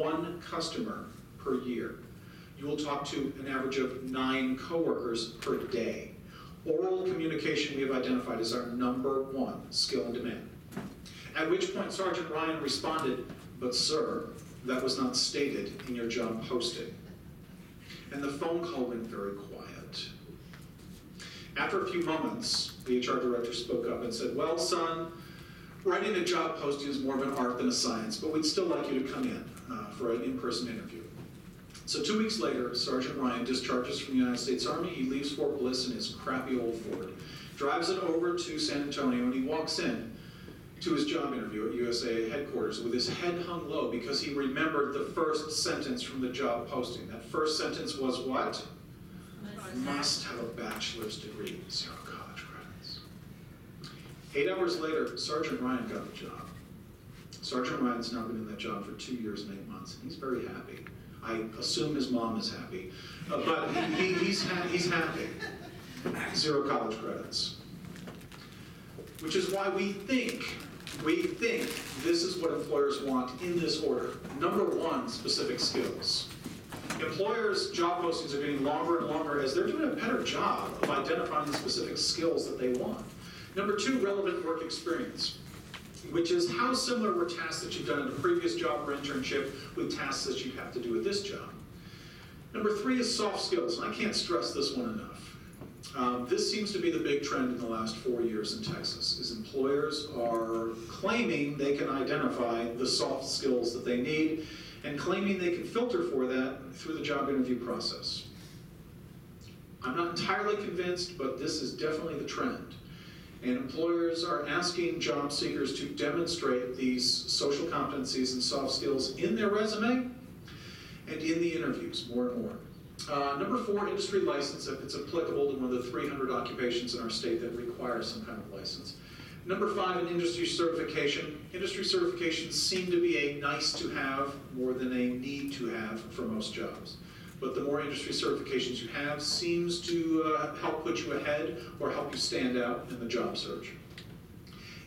one customer per year. You will talk to an average of 9 coworkers per day. Oral communication we have identified as our #1 skill and demand. At which point Sergeant Ryan responded, "But sir, that was not stated in your job posting." And the phone call went very quiet. After a few moments, the HR director spoke up and said, "Well, son, writing a job posting is more of an art than a science, but we'd still like you to come in for an in-person interview." So 2 weeks later, Sergeant Ryan discharges from the United States Army. He leaves Fort Bliss in his crappy old Ford, drives it over to San Antonio, and he walks in to his job interview at USAA headquarters with his head hung low because he remembered the first sentence from the job posting. That first sentence was what? Must have a bachelor's degree, 0 college credits. 8 hours later, Sergeant Ryan got the job. Sergeant Ryan's now been in that job for 2 years and 8 months, and he's very happy. I assume his mom is happy, but he's happy. 0 college credits. Which is why we think this is what employers want in this order. #1, specific skills. Employers' job postings are getting longer and longer as they're doing a better job of identifying the specific skills that they want. #2, relevant work experience, which is how similar were tasks that you've done in a previous job or internship with tasks that you have to do at this job. #3 is soft skills, and I can't stress this one enough. This seems to be the big trend in the last 4 years in Texas, is employers are claiming they can identify the soft skills that they need and claiming they can filter for that through the job interview process. I'm not entirely convinced, but this is definitely the trend. And employers are asking job seekers to demonstrate these social competencies and soft skills in their resume and in the interviews more and more. #4, industry license, if it's applicable to one of the 300 occupations in our state that require some kind of license. #5, an industry certification. Industry certifications seem to be a nice to have more than a need to have for most jobs. But the more industry certifications you have seems to help put you ahead or help you stand out in the job search.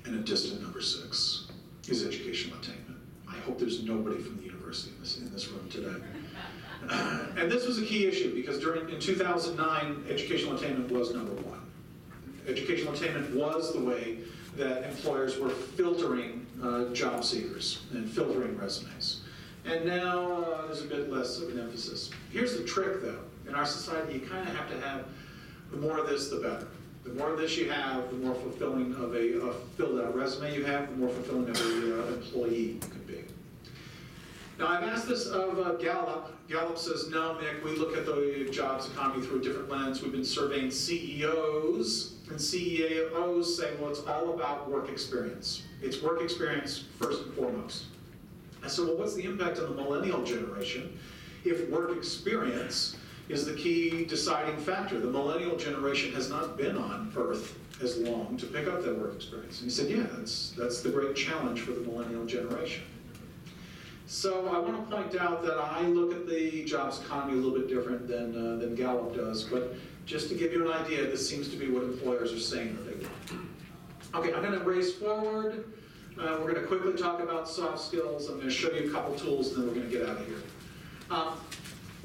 And a distant #6 is educational attainment. I hope there's nobody from the university in this room today. And this was a key issue because in 2009, educational attainment was #1. Educational attainment was the way that employers were filtering job seekers and filtering resumes. And now there's a bit less of an emphasis. Here's the trick though. In our society, you kind of have to have the more of this, the better. The more of this you have, the more fulfilling of a filled out resume you have, the more fulfilling of an employee you can be. Now I've asked this of Gallup. Gallup says, no, Nick, we look at the jobs economy through a different lens. We've been surveying CEOs, and CEOs say, well, it's all about work experience. It's work experience first and foremost. I said, well, what's the impact on the millennial generation if work experience is the key deciding factor? The millennial generation has not been on Earth as long to pick up that work experience. And he said, yeah, that's the great challenge for the millennial generation. So I want to point out that I look at the jobs economy a little bit different than Gallup does, but just to give you an idea, this seems to be what employers are saying that they want. Okay, I'm going to race forward. We're going to quickly talk about soft skills. I'm going to show you a couple tools, and then we're going to get out of here.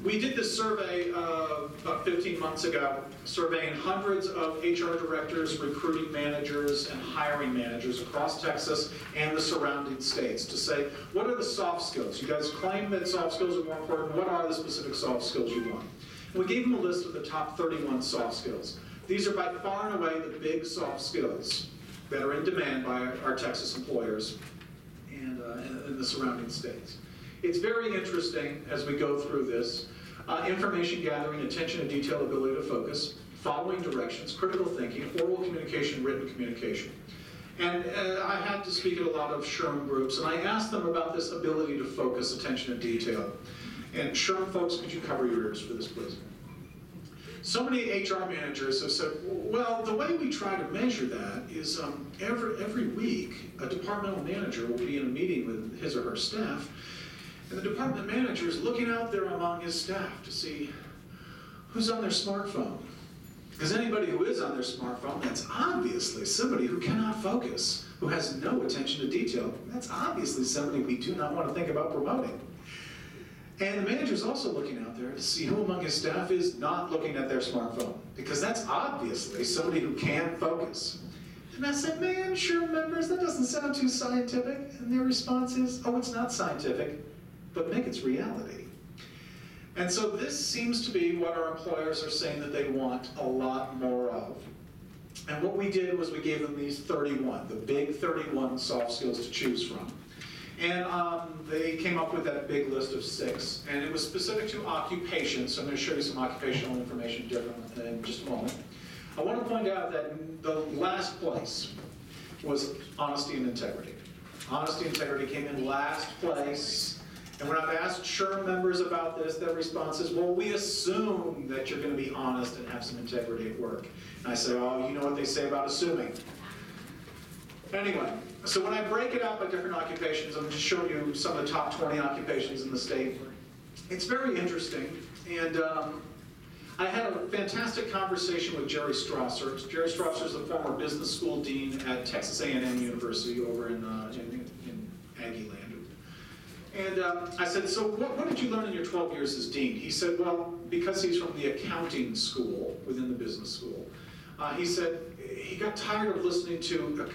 We did this survey about 15 months ago, surveying hundreds of HR directors, recruiting managers, and hiring managers across Texas and the surrounding states to say, what are the soft skills? You guys claim that soft skills are more important. What are the specific soft skills you want? And we gave them a list of the top 31 soft skills. These are by far and away the big soft skills that are in demand by our Texas employers and the surrounding states. It's very interesting as we go through this. Information gathering, attention to detail, ability to focus, following directions, critical thinking, oral communication, written communication. And I had to speak at a lot of SHRM groups, and I asked them about this ability to focus, attention to detail. And SHRM folks, could you cover your ears for this, please? So many HR managers have said, well, the way we try to measure that is every week, a departmental manager will be in a meeting with his or her staff, and the department manager is looking out there among his staff to see who's on their smartphone. Because anybody who is on their smartphone, that's obviously somebody who cannot focus, who has no attention to detail. That's obviously somebody we do not want to think about promoting. And the manager's also looking out there to see who among his staff is not looking at their smartphone, because that's obviously somebody who can focus. And I said, man, sure members, that doesn't sound too scientific. And their response is, oh, it's not scientific, but Mick, it's reality. And so this seems to be what our employers are saying that they want a lot more of. And what we did was we gave them these 31, the big 31 soft skills to choose from. And they came up with that big list of 6. And it was specific to occupations, so I'm going to show you some occupational information different in just a moment. I want to point out that the last place was honesty and integrity. Honesty and integrity came in last place. And when I've asked SHRM members about this, their response is, well, we assume that you're going to be honest and have some integrity at work. And I say, oh, you know what they say about assuming. Anyway, so when I break it out by different occupations, I'm going to show you some of the top 20 occupations in the state. It's very interesting. And I had a fantastic conversation with Jerry Strasser. Jerry Strasser is the former business school dean at Texas A&M University over in Aggie Land. And I said, so what did you learn in your 12 years as dean? He said, well, because he's from the accounting school within the business school, he said he got tired of listening to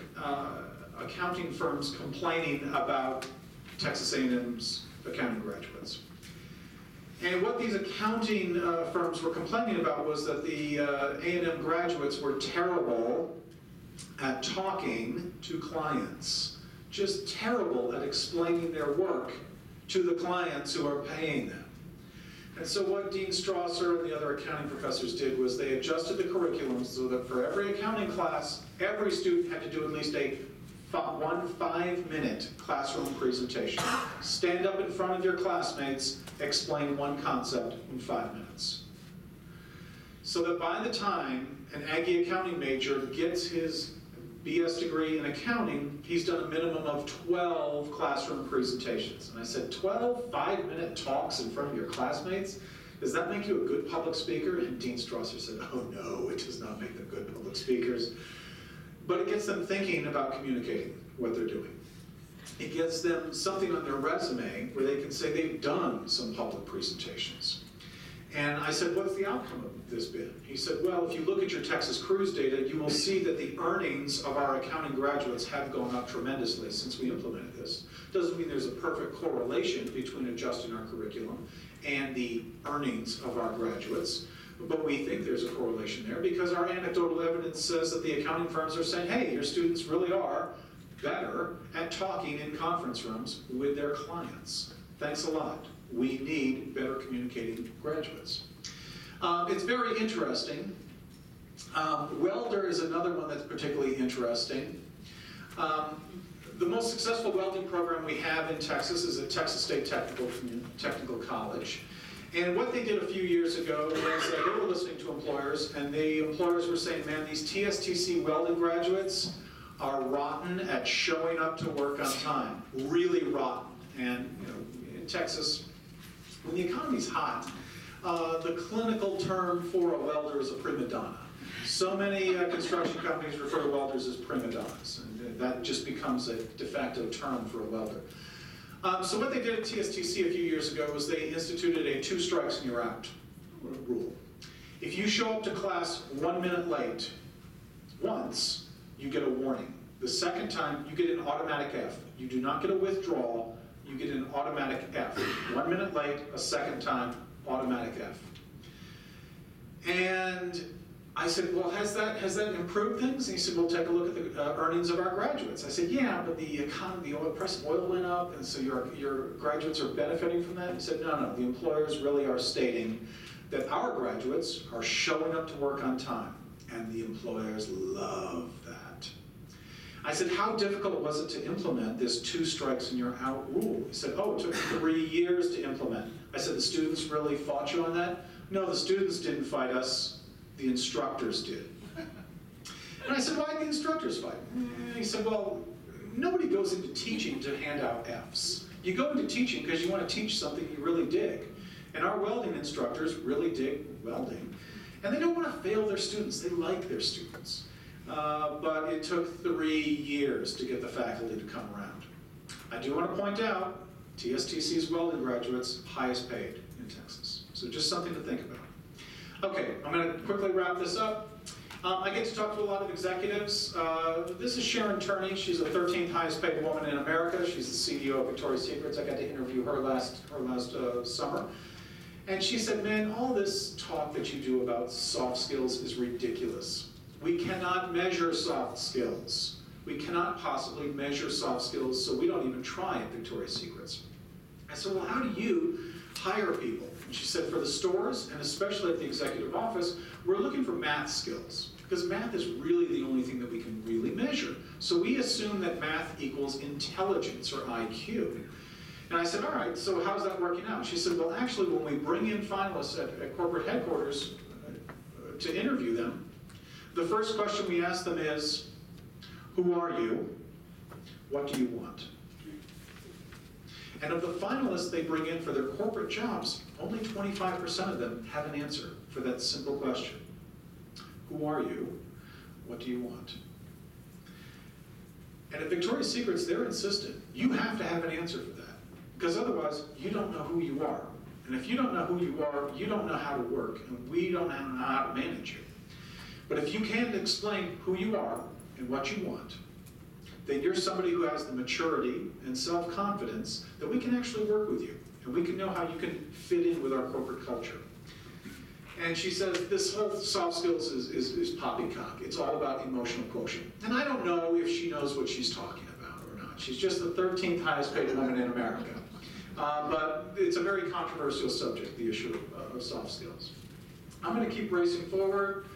accounting firms complaining about Texas A&M's accounting graduates. And what these accounting firms were complaining about was that the A&M graduates were terrible at talking to clients, just terrible at explaining their work to the clients who are paying them. And so what Dean Strasser and the other accounting professors did was they adjusted the curriculum so that for every accounting class, every student had to do at least one 5-minute classroom presentation. Stand up in front of your classmates, explain one concept in 5 minutes. So that by the time an Aggie accounting major gets his BS degree in accounting, he's done a minimum of 12 classroom presentations. And I said, 12 5-minute talks in front of your classmates? Does that make you a good public speaker? And Dean Strasser said, oh no, it does not make them good public speakers. But it gets them thinking about communicating what they're doing. It gets them something on their resume where they can say they've done some public presentations. And I said, what's the outcome of this been? He said, well, if you look at your Texas cruise data, you will see that the earnings of our accounting graduates have gone up tremendously since we implemented this. Doesn't mean there's a perfect correlation between adjusting our curriculum and the earnings of our graduates. But we think there's a correlation there because our anecdotal evidence says that the accounting firms are saying, hey, your students really are better at talking in conference rooms with their clients. Thanks a lot. We need better communicating graduates. It's very interesting. Welder is another one that's particularly interesting. The most successful welding program we have in Texas is at Texas State Technical College. And what they did a few years ago was they were listening to employers, and the employers were saying, man, these TSTC welding graduates are rotten at showing up to work on time, really rotten. And you know, in Texas, when the economy's hot, the clinical term for a welder is a prima donna. So many construction companies refer to welders as prima donnas, and that just becomes a de facto term for a welder. So what they did at TSTC a few years ago was they instituted a 2 strikes and you're out rule. If you show up to class 1 minute late once, you get a warning. The second time, you get an automatic F. You do not get a withdrawal, you get an automatic F. 1 minute late, a second time, automatic F. And I said, well, has that improved things? And he said, well, take a look at the earnings of our graduates. I said, yeah, but the economy, the price of oil went up, and so your graduates are benefiting from that? He said, no, the employers really are stating that our graduates are showing up to work on time, and the employers love that. I said, how difficult was it to implement this 2 strikes and you're out rule? He said, oh, it took 3 years to implement. I said, the students really fought you on that? No, the students didn't fight us. The instructors did. And I said, why did the instructors fight? He said, well, nobody goes into teaching to hand out Fs. You go into teaching because you want to teach something you really dig. And our welding instructors really dig welding. And they don't want to fail their students. They like their students. But it took 3 years to get the faculty to come around. I do want to point out TSTC's welding graduates, highest paid in Texas. So just something to think about. Okay, I'm going to quickly wrap this up. I get to talk to a lot of executives. This is Sharon Turney. She's the 13th highest paid woman in America. She's the CEO of Victoria's Secrets. I got to interview her last summer. And she said, man, all this talk that you do about soft skills is ridiculous. We cannot measure soft skills. We cannot possibly measure soft skills, so we don't even try at Victoria's Secrets. I said, well, how do you hire people? And she said, for the stores, and especially at the executive office, we're looking for math skills. Because math is really the only thing that we can really measure. So we assume that math equals intelligence or IQ. And I said, all right, so how's that working out? She said, well, actually, when we bring in finalists at corporate headquarters to interview them, the first question we ask them is, who are you? What do you want? And of the finalists they bring in for their corporate jobs, only 25% of them have an answer for that simple question. Who are you? What do you want? And at Victoria's Secrets, they're insistent. You have to have an answer for that. Because otherwise, you don't know who you are. And if you don't know who you are, you don't know how to work, and we don't know how to manage you. But if you can't explain who you are and what you want, then you're somebody who has the maturity and self-confidence that we can actually work with you, and we can know how you can fit in with our corporate culture. And she says this whole soft skills is poppycock. It's all about emotional quotient. And I don't know if she knows what she's talking about or not. She's just the 13th highest paid woman in America. But it's a very controversial subject, the issue of soft skills. I'm going to keep racing forward.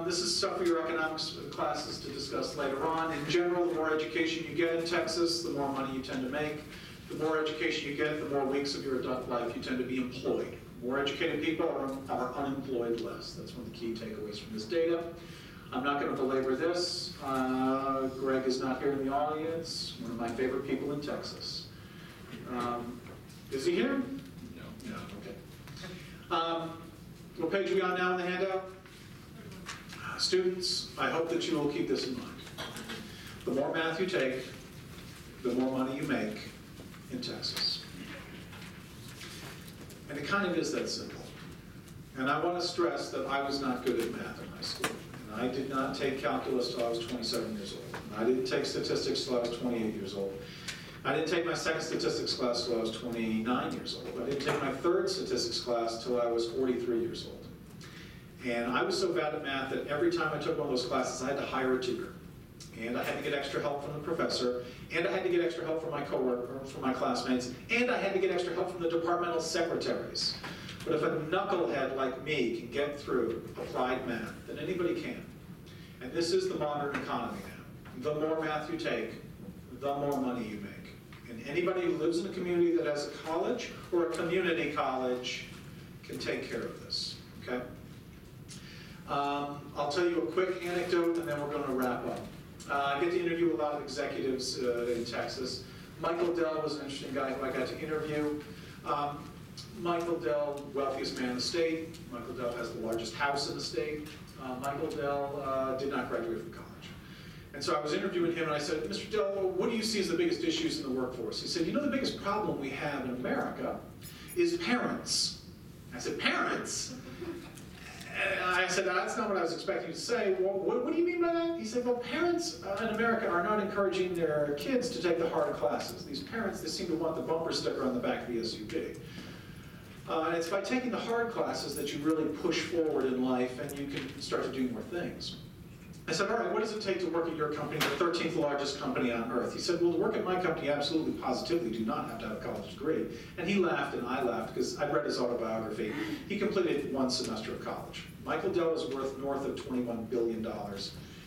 This is stuff for your economics classes to discuss later on. In general, the more education you get in Texas, the more money you tend to make. The more education you get, the more weeks of your adult life you tend to be employed. More educated people are unemployed less. That's one of the key takeaways from this data. I'm not going to belabor this. Greg is not here in the audience, one of my favorite people in Texas. Is he here? No. No, okay. What page are we on now in the handout? Students, I hope that you will keep this in mind. The more math you take, the more money you make in Texas. And it kind of is that simple. And I want to stress that I was not good at math in high school. And I did not take calculus till I was 27 years old. And I didn't take statistics till I was 28 years old. I didn't take my second statistics class till I was 29 years old. I didn't take my third statistics class till I was 43 years old. And I was so bad at math that every time I took one of those classes, I had to hire a tutor. And I had to get extra help from the professor, and I had to get extra help from my coworker, from my classmates, and I had to get extra help from the departmental secretaries. But if a knucklehead like me can get through applied math, then anybody can. And this is the modern economy now. The more math you take, the more money you make. And anybody who lives in a community that has a college or a community college can take care of this, okay? I'll tell you a quick anecdote and then we're going to wrap up. I get to interview a lot of executives in Texas. Michael Dell was an interesting guy who I got to interview. Michael Dell, wealthiest man in the state. Michael Dell has the largest house in the state. Michael Dell did not graduate from college. And so I was interviewing him and I said, Mr. Dell, what do you see as the biggest issues in the workforce? He said, you know, the biggest problem we have in America is parents. I said, parents? And I said, that's not what I was expecting you to say. Well, what do you mean by that? He said, well, parents in America are not encouraging their kids to take the hard classes. These parents, they seem to want the bumper sticker on the back of the SUV. And it's by taking the hard classes that you really push forward in life and you can start to do more things. I said, all right, what does it take to work at your company, the 13th largest company on earth? He said, well, to work at my company, you absolutely, positively do not have to have a college degree. And he laughed and I laughed because I'd read his autobiography. He completed one semester of college. Michael Dell is worth north of $21 billion.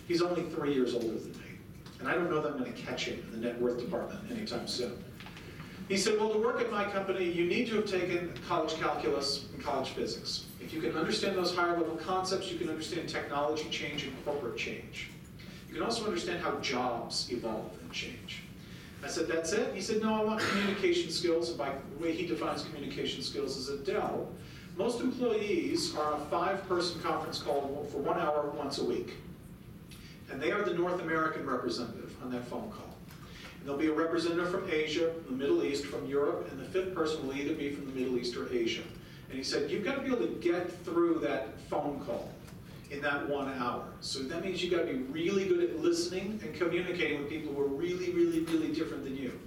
He's only 3 years older than me. And I don't know that I'm going to catch him in the net worth department anytime soon. He said, well, to work at my company, you need to have taken college calculus and college physics. If you can understand those higher level concepts, you can understand technology change and corporate change. You can also understand how jobs evolve and change. I said, that's it? He said, no, I want communication skills. And by the way he defines communication skills is at Dell, most employees are on a 5-person conference call for 1 hour once a week. And they are the North American representative on that phone call. There'll be a representative from Asia, from the Middle East, from Europe, and the fifth person will either be from the Middle East or Asia. And he said, you've got to be able to get through that phone call in that 1 hour. So that means you've got to be really good at listening and communicating with people who are really, really, really different than you.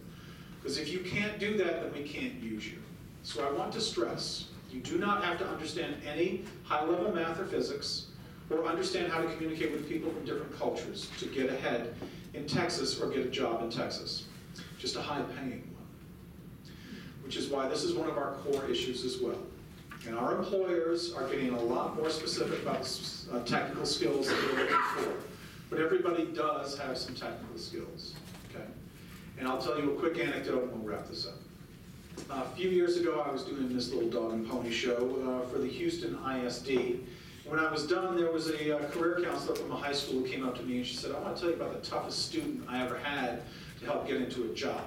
Because if you can't do that, then we can't use you. So I want to stress, you do not have to understand any high-level math or physics, or understand how to communicate with people from different cultures to get ahead in Texas or get a job in Texas. Just a high-paying one. Which is why this is one of our core issues as well. And our employers are getting a lot more specific about technical skills that they're looking for. But everybody does have some technical skills, okay? And I'll tell you a quick anecdote and we'll wrap this up. A few years ago, I was doing this little dog and pony show for the Houston ISD. When I was done, there was a career counselor from a high school who came up to me and she said, I want to tell you about the toughest student I ever had to help get into a job.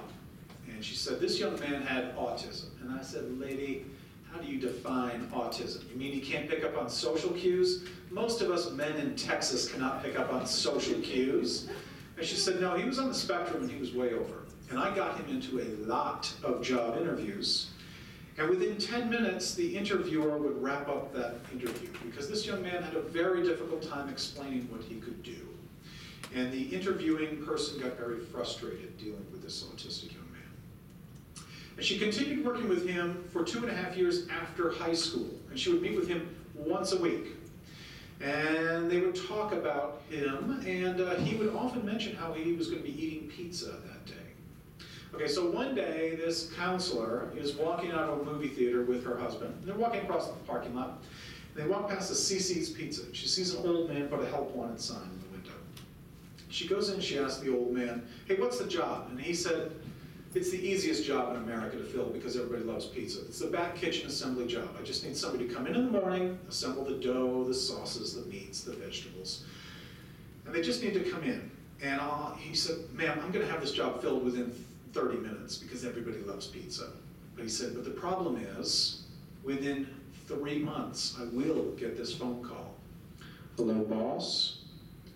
And she said, this young man had autism. And I said, lady, how do you define autism? You mean he can't pick up on social cues? Most of us men in Texas cannot pick up on social cues. And she said, no, he was on the spectrum and he was way over. And I got him into a lot of job interviews. And within 10 minutes, the interviewer would wrap up that interview because this young man had a very difficult time explaining what he could do. And the interviewing person got very frustrated dealing with this autistic young man. And she continued working with him for 2.5 years after high school. And she would meet with him once a week. And they would talk about him, and he would often mention how he was going to be eating pizza that day. Okay, so one day, this counselor is walking out of a movie theater with her husband. They're walking across the parking lot. They walk past a CC's Pizza. She sees an old man put a help wanted sign in the window. She goes in and she asks the old man, hey, what's the job? And he said, it's the easiest job in America to fill because everybody loves pizza. It's the back kitchen assembly job. I just need somebody to come in the morning, assemble the dough, the sauces, the meats, the vegetables. And they just need to come in. And he said, ma'am, I'm going to have this job filled within 30 minutes because everybody loves pizza. But he said, but the problem is, within 3 months, I will get this phone call. Hello, boss.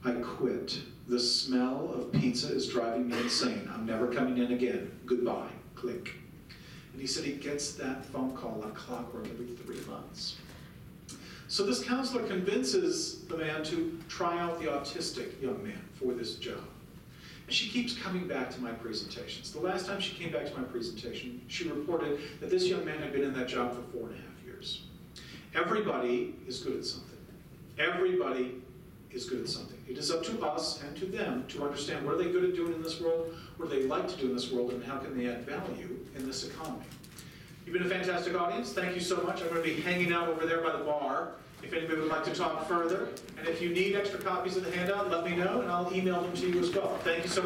I quit. The smell of pizza is driving me insane. I'm never coming in again. Goodbye. Click. And he said he gets that phone call like clockwork every 3 months. So this counselor convinces the man to try out the autistic young man for this job. And she keeps coming back to my presentations. The last time she came back to my presentation, she reported that this young man had been in that job for 4.5 years. Everybody is good at something. Everybody is good at something. It is up to us and to them to understand what are they good at doing in this world, what do they like to do in this world, and how can they add value in this economy. You've been a fantastic audience. Thank you so much. I'm going to be hanging out over there by the bar if anybody would like to talk further. And if you need extra copies of the handout, let me know, and I'll email them to you as well. Thank you so much.